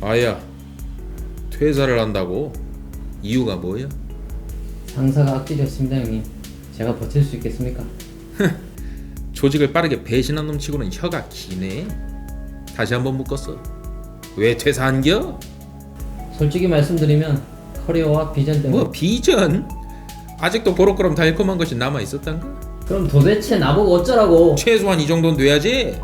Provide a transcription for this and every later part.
아야, 퇴사를 한다고? 이유가 뭐야? 상사가 악질이었습니다, 형님. 제가 버틸 수 있겠습니까? 조직을 빠르게 배신한 놈 치고는 혀가 기네. 다시 한번 묶었어. 왜 퇴사한겨? 솔직히 말씀드리면 커리어와 비전 때문에. 뭐 비전? 아직도 보로그럼 달콤한 것이 남아있었단가? 그럼 도대체 나보고 어쩌라고? 최소한 이 정도는 돼야지.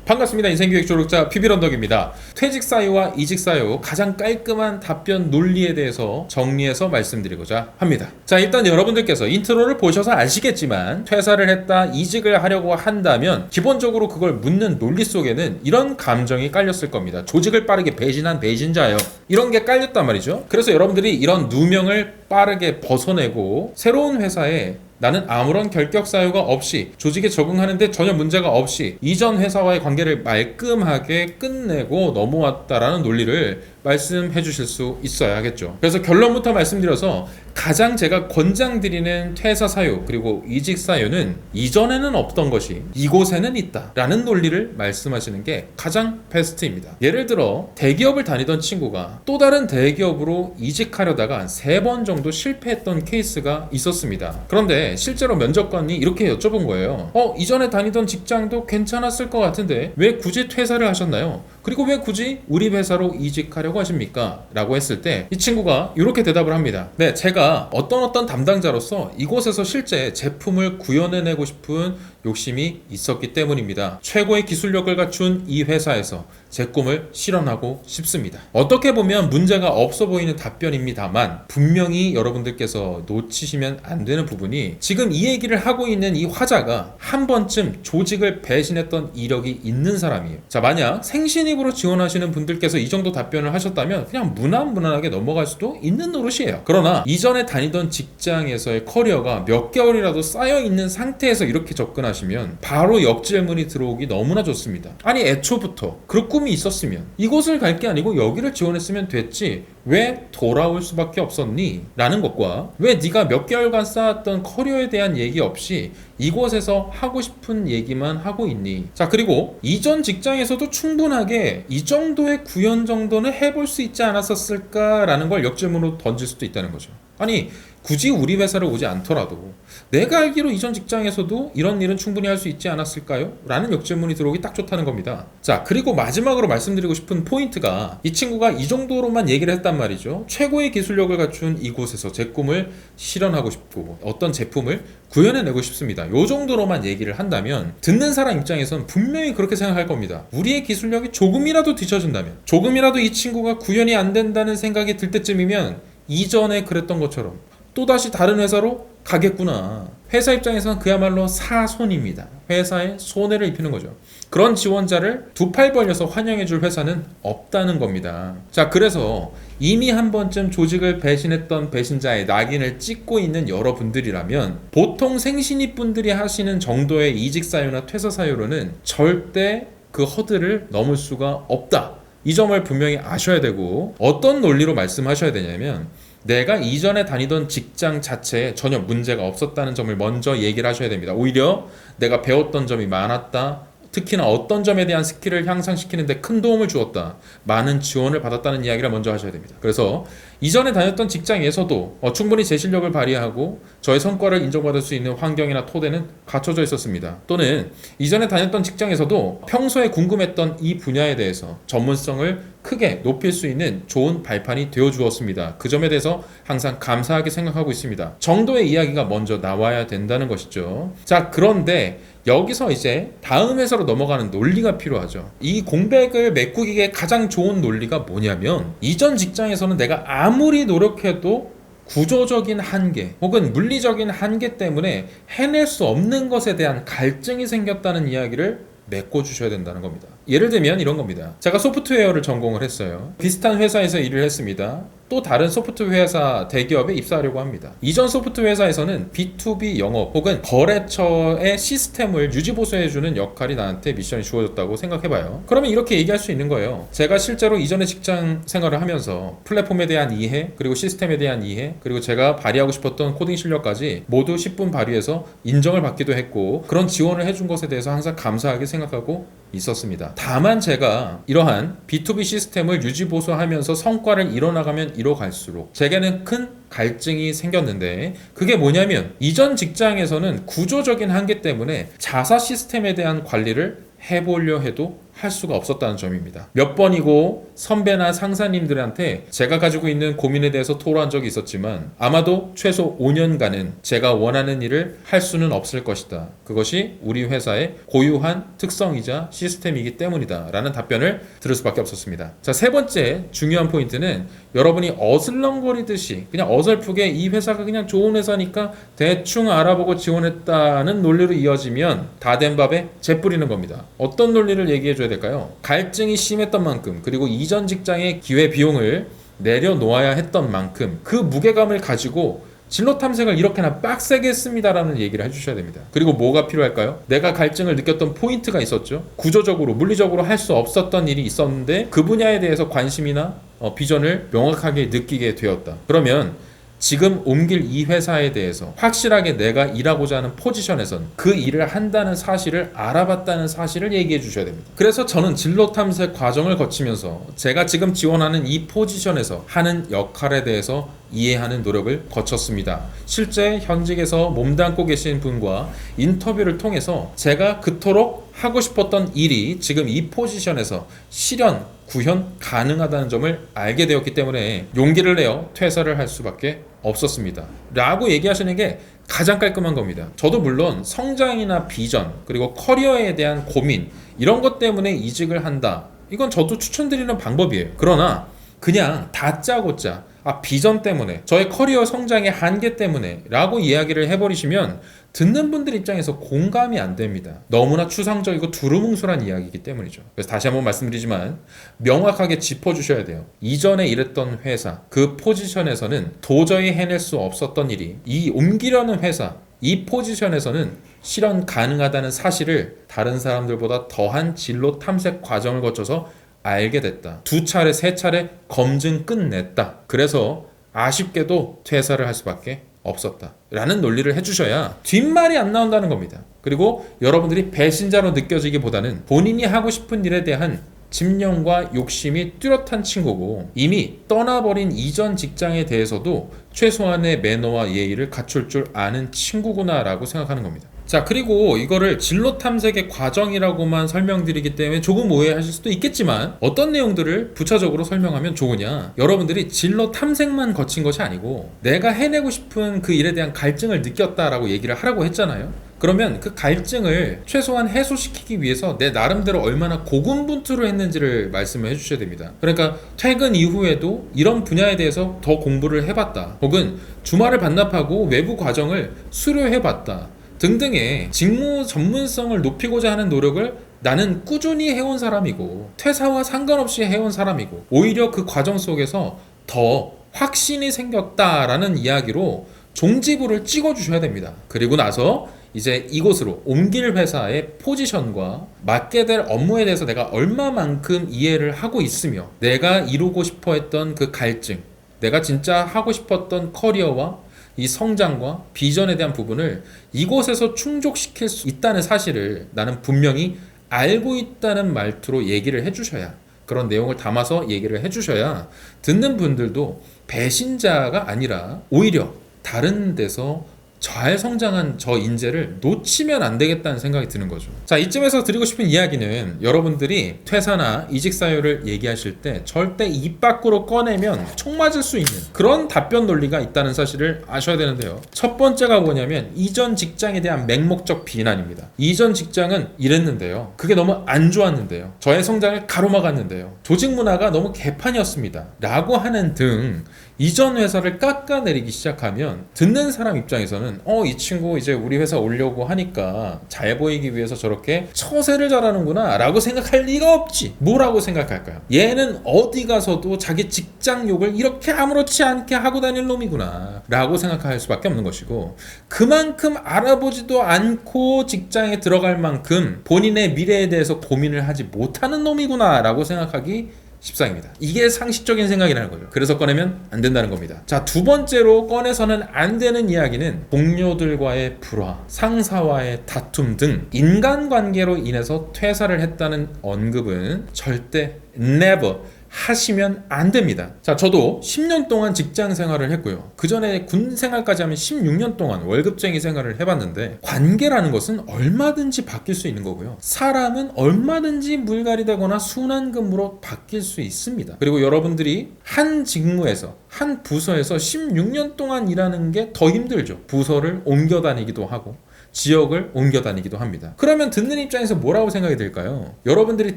반갑습니다. 인생교육 조력자 PB런덕입니다. 퇴직 사유와 이직 사유 가장 깔끔한 답변 논리에 대해서 정리해서 말씀드리고자 합니다. 자, 일단 여러분들께서 인트로를 보셔서 아시겠지만 퇴사를 했다, 이직을 하려고 한다면 기본적으로 그걸 묻는 논리 속에는 이런 감정이 깔렸을 겁니다. 조직을 빠르게 배신한 배신자요. 이런 게 깔렸단 말이죠. 그래서 여러분들이 이런 누명을 빠르게 벗어내고 새로운 회사에 나는 아무런 결격 사유가 없이 조직에 적응하는데 전혀 문제가 없이 이전 회사와의 관계를 말끔하게 끝내고 넘어왔다라는 논리를 말씀해 주실 수 있어야겠죠. 그래서 결론부터 말씀드려서 가장 제가 권장드리는 퇴사 사유 그리고 이직 사유는 이전에는 없던 것이 이곳에는 있다 라는 논리를 말씀하시는 게 가장 베스트입니다. 예를 들어 대기업을 다니던 친구가 또 다른 대기업으로 이직하려다가 3번 정도 실패했던 케이스가 있었습니다. 그런데 실제로 면접관이 이렇게 여쭤본 거예요. 이전에 다니던 직장도 괜찮았을 것 같은데 왜 굳이 퇴사를 하셨나요? 그리고 왜 굳이 우리 회사로 이직하려고 하십니까? 라고 했을 때 이 친구가 이렇게 대답을 합니다. 네, 제가 어떤 담당자로서 이곳에서 실제 제품을 구현해내고 싶은 욕심이 있었기 때문입니다. 최고의 기술력을 갖춘 이 회사에서 제 꿈을 실현하고 싶습니다. 어떻게 보면 문제가 없어 보이는 답변입니다만 분명히 여러분들께서 놓치시면 안 되는 부분이 지금 이 얘기를 하고 있는 이 화자가 한 번쯤 조직을 배신했던 이력이 있는 사람이에요. 자, 만약 생신입으로 지원하시는 분들께서 이 정도 답변을 하셨다면 그냥 무난하게 넘어갈 수도 있는 노릇이에요. 그러나 이전에 다니던 직장에서의 커리어가 몇 개월이라도 쌓여있는 상태에서 이렇게 접근하시면 바로 역질문이 들어오기 너무나 좋습니다. 아니 애초부터 그 꿈이 있었으면 이곳을 갈 게 아니고 여기를 지원했으면 됐지 왜 돌아올 수밖에 없었니? 라는 것과 왜 네가 몇 개월간 쌓았던 커리어에 대한 얘기 없이 이곳에서 하고 싶은 얘기만 하고 있니? 자, 그리고 이전 직장에서도 충분하게 이 정도의 구현 정도는 해볼 수 있지 않았었을까라는 걸 역질문으로 던질 수도 있다는 거죠. 아니 굳이 우리 회사를 오지 않더라도 내가 알기로 이전 직장에서도 이런 일은 충분히 할 수 있지 않았을까요? 라는 역질문이 들어오기 딱 좋다는 겁니다. 자, 그리고 마지막으로 말씀드리고 싶은 포인트가 이 친구가 이 정도로만 얘기를 했단 말이죠. 최고의 기술력을 갖춘 이곳에서 제 꿈을 실현하고 싶고 어떤 제품을 구현해내고 싶습니다. 이 정도로만 얘기를 한다면 듣는 사람 입장에서는 분명히 그렇게 생각할 겁니다. 우리의 기술력이 조금이라도 뒤처진다면 조금이라도 이 친구가 구현이 안 된다는 생각이 들 때쯤이면 이전에 그랬던 것처럼 또다시 다른 회사로 가겠구나. 회사 입장에서는 그야말로 사손입니다. 회사에 손해를 입히는 거죠. 그런 지원자를 두 팔 벌려서 환영해줄 회사는 없다는 겁니다. 자, 그래서 이미 한 번쯤 조직을 배신했던 배신자의 낙인을 찍고 있는 여러분들이라면 보통 생신입 분들이 하시는 정도의 이직 사유나 퇴사 사유로는 절대 그 허들을 넘을 수가 없다. 이 점을 분명히 아셔야 되고 어떤 논리로 말씀하셔야 되냐면 내가 이전에 다니던 직장 자체에 전혀 문제가 없었다는 점을 먼저 얘기를 하셔야 됩니다. 오히려 내가 배웠던 점이 많았다. 특히나 어떤 점에 대한 스킬을 향상시키는 데 큰 도움을 주었다. 많은 지원을 받았다는 이야기를 먼저 하셔야 됩니다. 그래서 이전에 다녔던 직장에서도 충분히 제 실력을 발휘하고 저의 성과를 인정받을 수 있는 환경이나 토대는 갖춰져 있었습니다. 또는 이전에 다녔던 직장에서도 평소에 궁금했던 이 분야에 대해서 전문성을 크게 높일 수 있는 좋은 발판이 되어 주었습니다. 그 점에 대해서 항상 감사하게 생각하고 있습니다. 정도의 이야기가 먼저 나와야 된다는 것이죠. 자, 그런데 여기서 이제 다음 회사로 넘어가는 논리가 필요하죠. 이 공백을 메꾸기에 가장 좋은 논리가 뭐냐면 이전 직장에서는 내가 아무리 노력해도 구조적인 한계 혹은 물리적인 한계 때문에 해낼 수 없는 것에 대한 갈증이 생겼다는 이야기를 메꿔주셔야 된다는 겁니다. 예를 들면 이런 겁니다. 제가 소프트웨어를 전공을 했어요. 비슷한 회사에서 일을 했습니다. 또 다른 소프트웨어 회사 대기업에 입사하려고 합니다. 이전 소프트웨어 회사에서는 B2B 영업 혹은 거래처의 시스템을 유지보수해주는 역할이 나한테 미션이 주어졌다고 생각해봐요. 그러면 이렇게 얘기할 수 있는 거예요. 제가 실제로 이전에 직장 생활을 하면서 플랫폼에 대한 이해, 그리고 시스템에 대한 이해, 그리고 제가 발휘하고 싶었던 코딩 실력까지 모두 10분 발휘해서 인정을 받기도 했고, 그런 지원을 해준 것에 대해서 항상 감사하게 생각하고 있었습니다. 다만 제가 이러한 B2B 시스템을 유지보수하면서 성과를 이뤄나가면 이뤄갈수록 제게는 큰 갈증이 생겼는데, 그게 뭐냐면 이전 직장에서는 구조적인 한계 때문에 자사 시스템에 대한 관리를 해보려 해도 할 수가 없었다는 점입니다. 몇 번이고 선배나 상사님들한테 제가 가지고 있는 고민에 대해서 토로한 적이 있었지만 아마도 최소 5년간은 제가 원하는 일을 할 수는 없을 것이다. 그것이 우리 회사의 고유한 특성이자 시스템이기 때문이다 라는 답변을 들을 수밖에 없었습니다. 자, 세 번째 중요한 포인트는 여러분이 어슬렁거리듯이 그냥 어설프게 이 회사가 그냥 좋은 회사니까 대충 알아보고 지원했다는 논리로 이어지면 다 된 밥에 재 뿌리는 겁니다. 어떤 논리를 얘기해 줘야 될까요? 갈증이 심했던 만큼, 그리고 이전 직장의 기회 비용을 내려놓아야 했던 만큼 그 무게감을 가지고 진로 탐색을 이렇게나 빡세게 했습니다라는 얘기를 해주셔야 됩니다. 그리고 뭐가 필요할까요? 내가 갈증을 느꼈던 포인트가 있었죠. 구조적으로 물리적으로 할 수 없었던 일이 있었는데 그 분야에 대해서 관심이나 비전을 명확하게 느끼게 되었다. 그러면 지금 옮길 이 회사에 대해서 확실하게 내가 일하고자 하는 포지션에선 그 일을 한다는 사실을 알아봤다는 사실을 얘기해 주셔야 됩니다. 그래서 저는 진로 탐색 과정을 거치면서 제가 지금 지원하는 이 포지션에서 하는 역할에 대해서 이해하는 노력을 거쳤습니다. 실제 현직에서 몸담고 계신 분과 인터뷰를 통해서 제가 그토록 하고 싶었던 일이 지금 이 포지션에서 실현, 구현 가능하다는 점을 알게 되었기 때문에 용기를 내어 퇴사를 할 수밖에 없었습니다. 라고 얘기하시는 게 가장 깔끔한 겁니다. 저도 물론 성장이나 비전, 그리고 커리어에 대한 고민, 이런 것 때문에 이직을 한다. 이건 저도 추천드리는 방법이에요. 그러나 그냥 다짜고짜 비전 때문에, 저의 커리어 성장의 한계 때문에 라고 이야기를 해버리시면 듣는 분들 입장에서 공감이 안 됩니다. 너무나 추상적이고 두루뭉술한 이야기이기 때문이죠. 그래서 다시 한번 말씀드리지만 명확하게 짚어주셔야 돼요. 이전에 일했던 회사, 그 포지션에서는 도저히 해낼 수 없었던 일이 이 옮기려는 회사, 이 포지션에서는 실현 가능하다는 사실을 다른 사람들보다 더한 진로 탐색 과정을 거쳐서 알게 됐다. 2차례, 3차례 검증 끝냈다. 그래서 아쉽게도 퇴사를 할 수밖에 없었다 라는 논리를 해주셔야 뒷말이 안 나온다는 겁니다. 그리고 여러분들이 배신자로 느껴지기보다는 본인이 하고 싶은 일에 대한 집념과 욕심이 뚜렷한 친구고, 이미 떠나버린 이전 직장에 대해서도 최소한의 매너와 예의를 갖출 줄 아는 친구구나 라고 생각하는 겁니다. 자, 그리고 이거를 진로 탐색의 과정이라고만 설명드리기 때문에 조금 오해하실 수도 있겠지만 어떤 내용들을 부차적으로 설명하면 좋으냐, 여러분들이 진로 탐색만 거친 것이 아니고 내가 해내고 싶은 그 일에 대한 갈증을 느꼈다라고 얘기를 하라고 했잖아요. 그러면 그 갈증을 최소한 해소시키기 위해서 내 나름대로 얼마나 고군분투를 했는지를 말씀을 해주셔야 됩니다. 그러니까 퇴근 이후에도 이런 분야에 대해서 더 공부를 해봤다, 혹은 주말을 반납하고 외부 과정을 수료해봤다 등등의 직무 전문성을 높이고자 하는 노력을 나는 꾸준히 해온 사람이고, 퇴사와 상관없이 해온 사람이고, 오히려 그 과정 속에서 더 확신이 생겼다라는 이야기로 종지부를 찍어주셔야 됩니다. 그리고 나서 이제 이곳으로 옮길 회사의 포지션과 맡게 될 업무에 대해서 내가 얼마만큼 이해를 하고 있으며 내가 이루고 싶어 했던 그 갈증, 내가 진짜 하고 싶었던 커리어와 이 성장과 비전에 대한 부분을 이곳에서 충족시킬 수 있다는 사실을 나는 분명히 알고 있다는 말투로 얘기를 해주셔야, 그런 내용을 담아서 얘기를 해주셔야 듣는 분들도 배신자가 아니라 오히려 다른 데서 잘 성장한 저 인재를 놓치면 안 되겠다는 생각이 드는 거죠. 자, 이쯤에서 드리고 싶은 이야기는, 여러분들이 퇴사나 이직 사유를 얘기하실 때 절대 입 밖으로 꺼내면 총 맞을 수 있는 그런 답변 논리가 있다는 사실을 아셔야 되는데요. 첫 번째가 뭐냐면 이전 직장에 대한 맹목적 비난입니다. 이전 직장은 이랬는데요, 그게 너무 안 좋았는데요, 저의 성장을 가로막았는데요, 조직 문화가 너무 개판이었습니다 라고 하는 등 이전 회사를 깎아내리기 시작하면 듣는 사람 입장에서는 보면은 이 친구 이제 우리 회사 오려고 하니까 잘 보이기 위해서 저렇게 처세를 잘하는구나 라고 생각할 리가 없지. 뭐라고 생각할까요? 얘는 어디 가서도 자기 직장 욕을 이렇게 아무렇지 않게 하고 다닐 놈이구나 라고 생각할 수밖에 없는 것이고, 그만큼 알아보지도 않고 직장에 들어갈 만큼 본인의 미래에 대해서 고민을 하지 못하는 놈이구나 라고 생각하기 십상입니다. 이게 상식적인 생각이라는 거죠. 그래서 꺼내면 안 된다는 겁니다. 자, 두 번째로 꺼내서는 안 되는 이야기는 동료들과의 불화, 상사와의 다툼 등 인간관계로 인해서 퇴사를 했다는 언급은 절대 never 하시면 안 됩니다. 자, 저도 10년 동안 직장 생활을 했고요. 그 전에 군 생활까지 하면 16년 동안 월급쟁이 생활을 해봤는데, 관계라는 것은 얼마든지 바뀔 수 있는 거고요. 사람은 얼마든지 물갈이 되거나 순환급무로 바뀔 수 있습니다. 그리고 여러분들이 한 직무에서, 한 부서에서 16년 동안 일하는 게 더 힘들죠. 부서를 옮겨 다니기도 하고 지역을 옮겨 다니기도 합니다. 그러면 듣는 입장에서 뭐라고 생각이 들까요? 여러분들이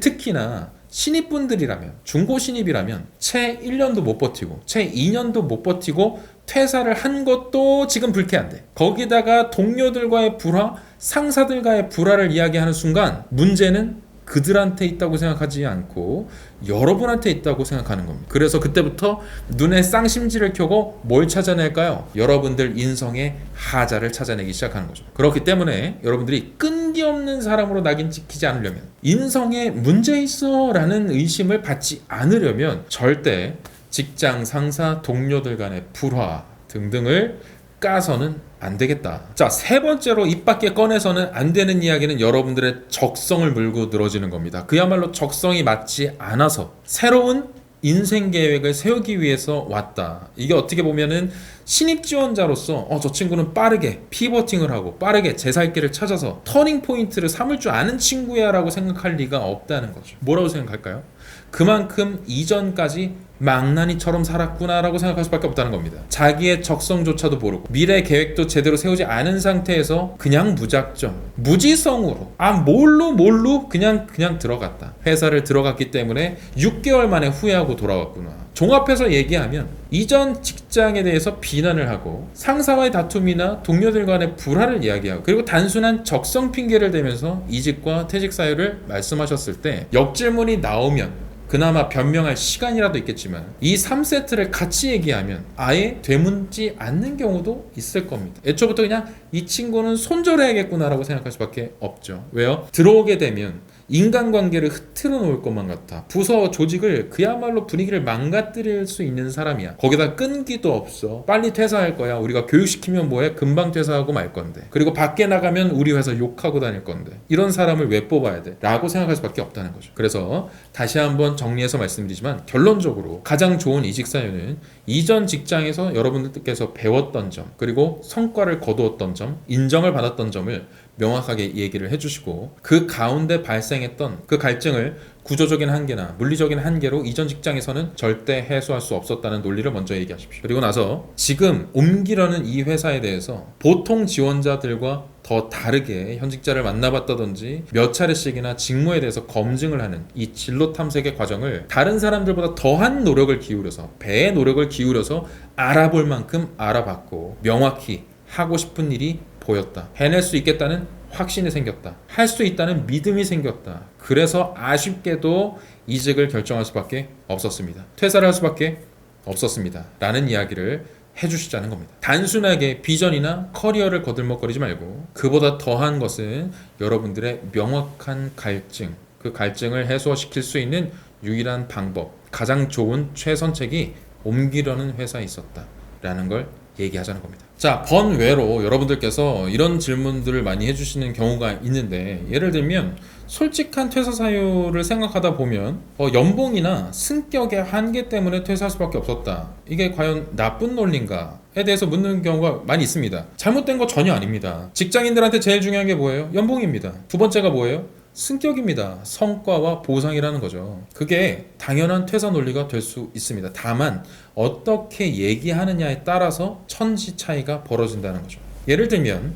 특히나 신입분들이라면, 중고 신입이라면 채 1년도 못 버티고 채 2년도 못 버티고 퇴사를 한 것도 지금 불쾌한데, 거기다가 동료들과의 불화, 상사들과의 불화를 이야기하는 순간 문제는 그들한테 있다고 생각하지 않고 여러분한테 있다고 생각하는 겁니다. 그래서 그때부터 눈에 쌍심지를 켜고 뭘 찾아낼까요? 여러분들 인성의 하자를 찾아내기 시작하는 거죠. 그렇기 때문에 여러분들이 끈기 없는 사람으로 낙인 찍히지 않으려면, 인성에 문제 있어 라는 의심을 받지 않으려면 절대 직장 상사, 동료들 간의 불화 등등을 까서는 안 되겠다. 자, 세 번째로 입 밖에 꺼내서는 안 되는 이야기는 여러분들의 적성을 물고 늘어지는 겁니다. 그야말로 적성이 맞지 않아서 새로운 인생 계획을 세우기 위해서 왔다. 이게 어떻게 보면은 신입 지원자로서 저 친구는 빠르게 피버팅을 하고 빠르게 제 살 길을 찾아서 터닝 포인트를 삼을 줄 아는 친구야 라고 생각할 리가 없다는 거죠. 뭐라고 생각할까요? 그만큼 이전까지 망나니처럼 살았구나 라고 생각할 수밖에 없다는 겁니다. 자기의 적성조차도 모르고 미래 계획도 제대로 세우지 않은 상태에서 그냥 무작정, 무지성으로 뭘로 그냥 들어갔다. 회사를 들어갔기 때문에 6개월 만에 후회하고 돌아왔구나. 종합해서 얘기하면 이전 직장에 대해서 비난을 하고 상사와의 다툼이나 동료들 간의 불화를 이야기하고, 그리고 단순한 적성 핑계를 대면서 이직과 퇴직 사유를 말씀하셨을 때 역질문이 나오면 그나마 변명할 시간이라도 있겠지만 이 3세트를 같이 얘기하면 아예 되묻지 않는 경우도 있을 겁니다. 애초부터 그냥 이 친구는 손절해야겠구나라고 생각할 수밖에 없죠. 왜요? 들어오게 되면 인간관계를 흐트러 놓을 것만 같아. 부서 조직을 그야말로 분위기를 망가뜨릴 수 있는 사람이야. 거기다 끈기도 없어. 빨리 퇴사할 거야. 우리가 교육시키면 뭐해? 금방 퇴사하고 말 건데. 그리고 밖에 나가면 우리 회사 욕하고 다닐 건데. 이런 사람을 왜 뽑아야 돼? 라고 생각할 수밖에 없다는 거죠. 그래서 다시 한번 정리해서 말씀드리지만, 결론적으로 가장 좋은 이직 사유는 이전 직장에서 여러분들께서 배웠던 점, 그리고 성과를 거두었던 점, 인정을 받았던 점을 명확하게 얘기를 해주시고, 그 가운데 발생했던 그 갈증을 구조적인 한계나 물리적인 한계로 이전 직장에서는 절대 해소할 수 없었다는 논리를 먼저 얘기하십시오. 그리고 나서 지금 옮기려는 이 회사에 대해서 보통 지원자들과 더 다르게 현직자를 만나봤다든지 몇 차례씩이나 직무에 대해서 검증을 하는 이 진로 탐색의 과정을 다른 사람들보다 더한 노력을 기울여서, 배의 노력을 기울여서 알아볼 만큼 알아봤고, 명확히 하고 싶은 일이 보였다. 해낼 수 있겠다는 확신이 생겼다. 할 수 있다는 믿음이 생겼다. 그래서 아쉽게도 이직을 결정할 수밖에 없었습니다. 퇴사를 할 수밖에 없었습니다. 라는 이야기를 해주시자는 겁니다. 단순하게 비전이나 커리어를 거들먹거리지 말고, 그보다 더한 것은 여러분들의 명확한 갈증, 그 갈증을 해소시킬 수 있는 유일한 방법, 가장 좋은 최선책이 옮기려는 회사에 있었다 라는 걸 얘기하자는 겁니다. 자, 번외로 여러분들께서 이런 질문들을 많이 해주시는 경우가 있는데, 예를 들면 솔직한 퇴사 사유를 생각하다 보면 연봉이나 승격의 한계 때문에 퇴사할 수밖에 없었다. 이게 과연 나쁜 논리인가에 대해서 묻는 경우가 많이 있습니다. 잘못된 거 전혀 아닙니다. 직장인들한테 제일 중요한 게 뭐예요? 연봉입니다. 두 번째가 뭐예요? 승격입니다. 성과와 보상이라는 거죠. 그게 당연한 퇴사 논리가 될 수 있습니다. 다만 어떻게 얘기하느냐에 따라서 천지 차이가 벌어진다는 거죠. 예를 들면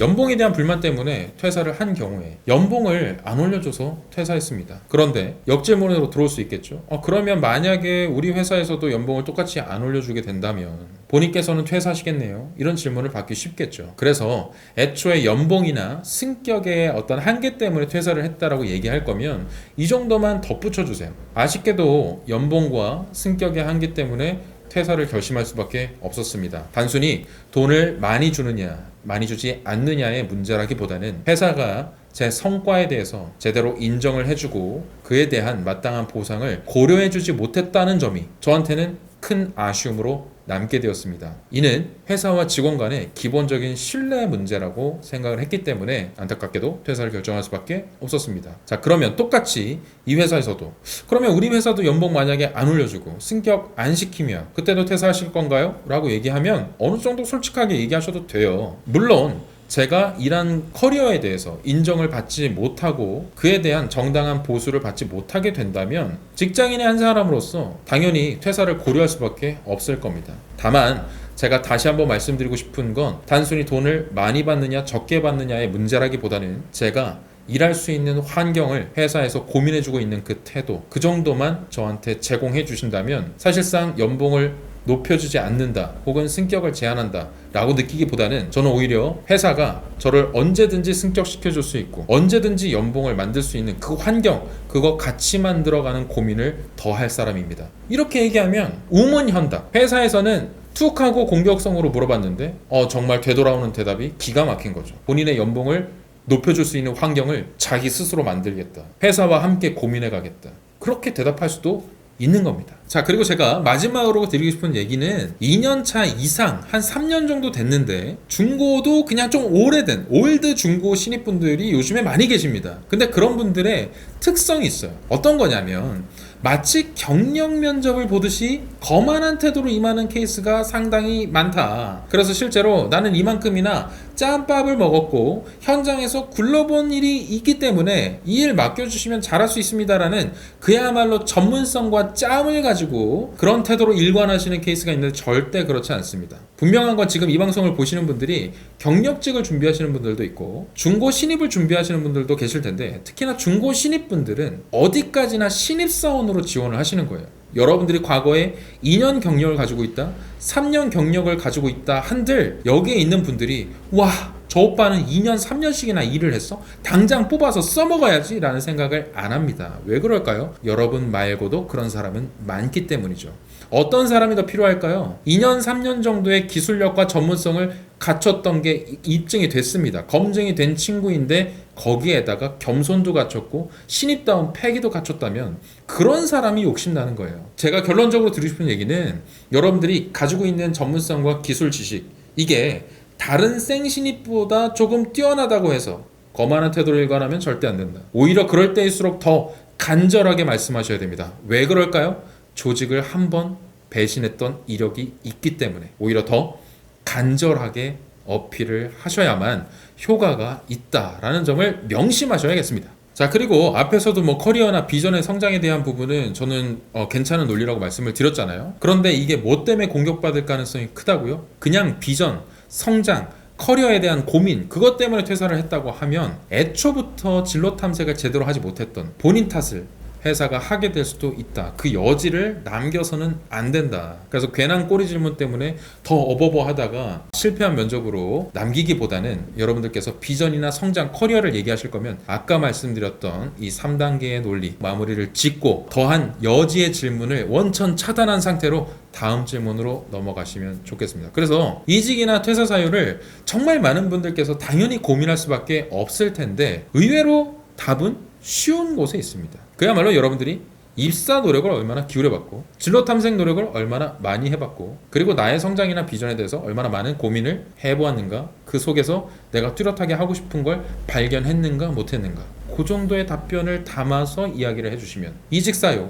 연봉에 대한 불만 때문에 퇴사를 한 경우에 연봉을 안 올려줘서 퇴사했습니다. 그런데 역질문으로 들어올 수 있겠죠. 그러면 만약에 우리 회사에서도 연봉을 똑같이 안 올려주게 된다면 본인께서는 퇴사하시겠네요. 이런 질문을 받기 쉽겠죠. 그래서 애초에 연봉이나 승격의 어떤 한계 때문에 퇴사를 했다라고 얘기할 거면 이 정도만 덧붙여 주세요. 아쉽게도 연봉과 승격의 한계 때문에 퇴사를 결심할 수밖에 없었습니다. 단순히 돈을 많이 주느냐 많이 주지 않느냐의 문제라기보다는 회사가 제 성과에 대해서 제대로 인정을 해주고 그에 대한 마땅한 보상을 고려해주지 못했다는 점이 저한테는 큰 아쉬움으로 남게 되었습니다. 이는 회사와 직원 간의 기본적인 신뢰 문제라고 생각을 했기 때문에 안타깝게도 퇴사를 결정할 수밖에 없었습니다. 자, 그러면 똑같이 이 회사에서도 그러면 우리 회사도 연봉 만약에 안 올려주고 승격 안 시키면 그때도 퇴사하실 건가요? 라고 얘기하면 어느 정도 솔직하게 얘기하셔도 돼요. 물론 제가 일한 커리어에 대해서 인정을 받지 못하고 그에 대한 정당한 보수를 받지 못하게 된다면 직장인의 한 사람으로서 당연히 퇴사를 고려할 수밖에 없을 겁니다. 다만 제가 다시 한번 말씀드리고 싶은 건 단순히 돈을 많이 받느냐 적게 받느냐의 문제라기보다는 제가 일할 수 있는 환경을 회사에서 고민해주고 있는 그 태도, 그 정도만 저한테 제공해 주신다면 사실상 연봉을 높여주지 않는다 혹은 승격을 제한한다 라고 느끼기보다는 저는 오히려 회사가 저를 언제든지 승격시켜줄 수 있고 언제든지 연봉을 만들 수 있는 그 환경, 그거 같이 만들어가는 고민을 더 할 사람입니다. 이렇게 얘기하면 우문현답. 회사에서는 툭 하고 공격성으로 물어봤는데 정말 되돌아오는 대답이 기가 막힌 거죠. 본인의 연봉을 높여줄 수 있는 환경을 자기 스스로 만들겠다. 회사와 함께 고민해 가겠다. 그렇게 대답할 수도 있는 겁니다. 자, 그리고 제가 마지막으로 드리고 싶은 얘기는 2년차 이상 한 3년 정도 됐는데 중고도 그냥 좀 오래된 올드 중고 신입분들이 요즘에 많이 계십니다. 근데 그런 분들의 특성이 있어요. 어떤 거냐면 마치 경력 면접을 보듯이 거만한 태도로 임하는 케이스가 상당히 많다. 그래서 실제로 나는 이만큼이나 짬밥을 먹었고 현장에서 굴러본 일이 있기 때문에 이 일 맡겨주시면 잘할 수 있습니다라는 그야말로 전문성과 짬을 가지고 그런 태도로 일관하시는 케이스가 있는데 절대 그렇지 않습니다. 분명한 건 지금 이 방송을 보시는 분들이 경력직을 준비하시는 분들도 있고 중고 신입을 준비하시는 분들도 계실 텐데 특히나 중고 신입분들은 어디까지나 신입사원으로 지원을 하시는 거예요. 여러분들이 과거에 2년 경력을 가지고 있다, 3년 경력을 가지고 있다 한들 여기에 있는 분들이 와, 저 오빠는 2년, 3년씩이나 일을 했어? 당장 뽑아서 써먹어야지 라는 생각을 안 합니다. 왜 그럴까요? 여러분 말고도 그런 사람은 많기 때문이죠. 어떤 사람이 더 필요할까요? 2년, 3년 정도의 기술력과 전문성을 갖췄던 게 입증이 됐습니다. 검증이 된 친구인데 거기에다가 겸손도 갖췄고 신입다운 패기도 갖췄다면 그런 사람이 욕심나는 거예요. 제가 결론적으로 드리고 싶은 얘기는 여러분들이 가지고 있는 전문성과 기술 지식, 이게 다른 생신입보다 조금 뛰어나다고 해서 거만한 태도를 일관하면 절대 안 된다. 오히려 그럴 때일수록 더 간절하게 말씀하셔야 됩니다. 왜 그럴까요? 조직을 한번 배신했던 이력이 있기 때문에 오히려 더 간절하게 어필을 하셔야만 효과가 있다라는 점을 명심하셔야겠습니다. 자, 그리고 앞에서도 뭐 커리어나 비전의 성장에 대한 부분은 저는 괜찮은 논리라고 말씀을 드렸잖아요. 그런데 이게 뭐 때문에 공격받을 가능성이 크다고요? 그냥 비전, 성장, 커리어에 대한 고민, 그것 때문에 퇴사를 했다고 하면 애초부터 진로 탐색을 제대로 하지 못했던 본인 탓을 회사가 하게 될 수도 있다. 그 여지를 남겨서는 안 된다. 그래서 괜한 꼬리 질문 때문에 더 어버버하다가 실패한 면접으로 남기기보다는 여러분들께서 비전이나 성장, 커리어를 얘기하실 거면 아까 말씀드렸던 이 3단계의 논리 마무리를 짓고 더한 여지의 질문을 원천 차단한 상태로 다음 질문으로 넘어가시면 좋겠습니다. 그래서 이직이나 퇴사 사유를 정말 많은 분들께서 당연히 고민할 수밖에 없을 텐데 의외로 답은 쉬운 곳에 있습니다. 그야말로 여러분들이 입사 노력을 얼마나 기울여봤고 진로 탐색 노력을 얼마나 많이 해봤고 그리고 나의 성장이나 비전에 대해서 얼마나 많은 고민을 해보았는가, 그 속에서 내가 뚜렷하게 하고 싶은 걸 발견했는가 못했는가, 그 정도의 답변을 담아서 이야기를 해주시면 이직 사유,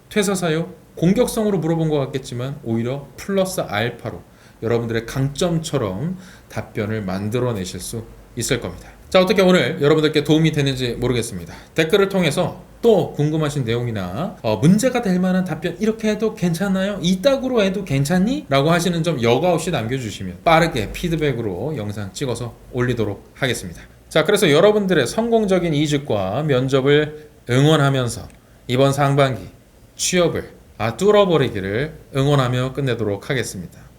퇴사 사유 공격성으로 물어본 것 같겠지만 오히려 플러스 알파로 여러분들의 강점처럼 답변을 만들어내실 수 있을 겁니다. 자, 어떻게 오늘 여러분들께 도움이 되는지 모르겠습니다. 댓글을 통해서 또 궁금하신 내용이나 문제가 될 만한 답변 이렇게 해도 괜찮나요? 이따구로 해도 괜찮니? 라고 하시는 점 여과 없이 남겨주시면 빠르게 피드백으로 영상 찍어서 올리도록 하겠습니다. 자, 그래서 여러분들의 성공적인 이직과 면접을 응원하면서 이번 상반기 취업을 뚫어버리기를 응원하며 끝내도록 하겠습니다.